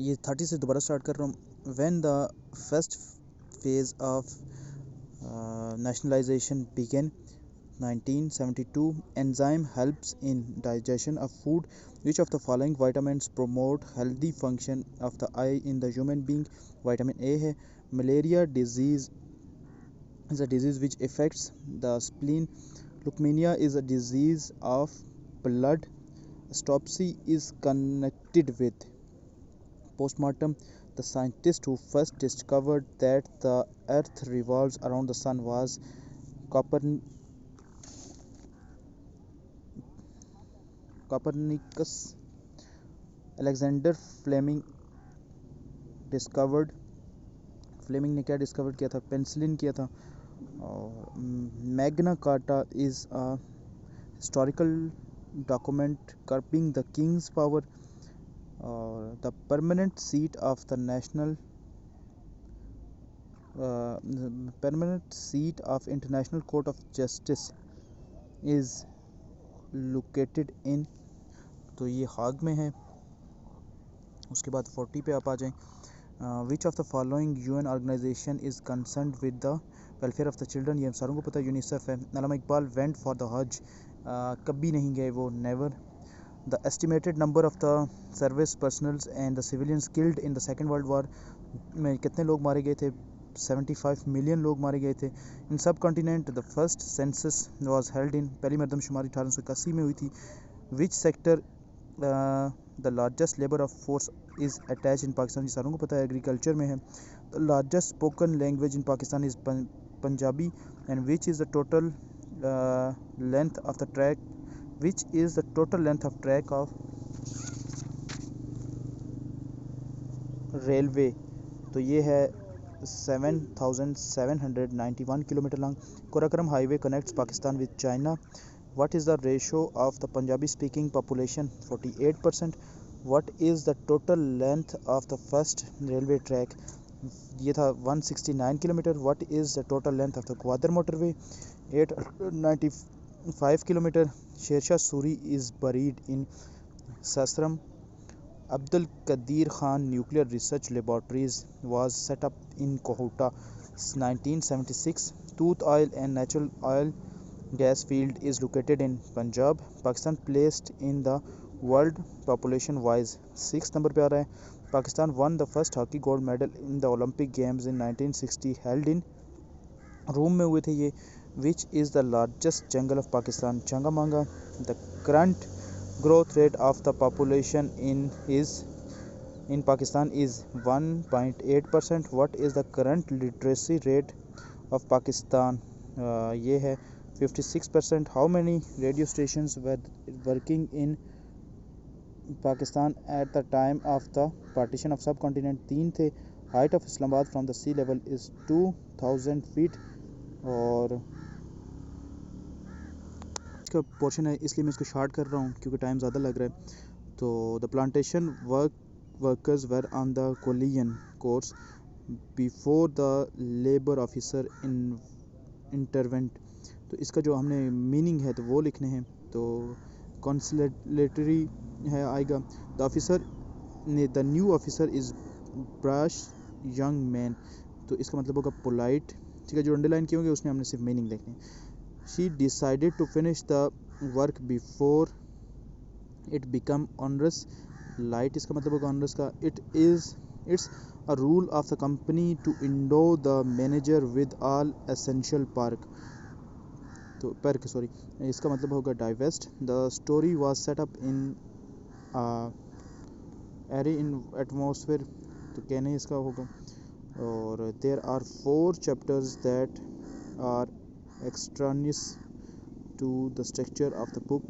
ये 30 से दोबारा स्टार्ट कर रहा हूँ. When the first phase of nationalization began 1972, enzyme helps in digestion of food. Which of the following vitamins promote healthy function of the eye in the human being? Vitamin A है. Malaria disease is a disease which affects the spleen. Leukemia is a disease of blood. Stopsy is connected with postmortem. The scientist who first discovered that the earth revolves around the sun was Copernicus. Alexander Fleming discovered Fleming ने क्या discover किया था? Penicillin किया था. और Magna Carta is a historical document curbing the king's power. और the permanent seat of the permanent seat of International Court of Justice is located in. तो ये हाग में है. उसके बाद 40 पे आप आ जाएं. Which of the following UN organization is concerned with the welfare of the children. ये हम सारों को पता है, यूनिसेफ है. Allama Iqbal went for the Hajj. कभी नहीं गए वो, never. The estimated number of the service personnels and the civilians killed in the second world war में कितने लोग मारे गए थे? 75 मिलियन लोग मारे गए थे. इन सब continent the first census was held in. पहली मरदमशुमारी 1881 में हुई थी. Which sector the largest labour of force is attach इन पाकिस्तान. ये सारों को पता है, एग्रीकल्चर में है. The largest spoken language in Pakistan is Punjabi. And which is the total length of the track which is the total length of track of railway. तो ये है 7791 kilometre long. कोराकरम highway connects Pakistan with China. What is the ratio of the Punjabi speaking population? 48%. What is the total length of the first railway track? ये था 169 kilometre. What is the total length of the Gwadar motorway? 895 kilometre. Shershah Suri is buried in Sasram. Abdul Qadir Khan Nuclear Research Laboratories was set up in Kohota 1976. Tooth oil and natural oil gas field is located in Punjab. Pakistan placed in the world population wise 6th number पे आ रहा है. Pakistan won the first hockey gold medal in the Olympic Games in 1960 held in रोम में हुए थे ये. Which is the largest jungle of Pakistan? Changamanga. The current growth rate of the population in Pakistan is 1.8%. What is the current literacy rate of Pakistan? ये है 56%. How many radio stations were working in Pakistan at the time of the partition of subcontinent? 3 थे. Height of Islamabad from the sea level is 2000 feet. और इसका portion है इसलिए मैं इसको short कर रहा हूँ क्योंकि टाइम ज़्यादा लग रहा है. तो the plantation workers were on the collision course before the labour officer intervened. तो इसका जो हमने मीनिंग है तो वो लिखने हैं. तो कॉन्सलेटरी है आएगा. द ऑफिसर ने the new officer is brush young man. तो इसका मतलब होगा पोलाइट. ठीक है, जो अंडरलाइन किए होंगे उसमें हमने सिर्फ मीनिंग लिखनी है. She decided to finish the work before it become onerous. लाइट इसका मतलब होगा ऑनरस का. It's a rule of the company to endow the manager with all essential perk इसका मतलब होगा divest. The story was set up in array in atmosphere. तो कहने इसका होगा. और there are 4 chapters that are extraneous to the structure of the book.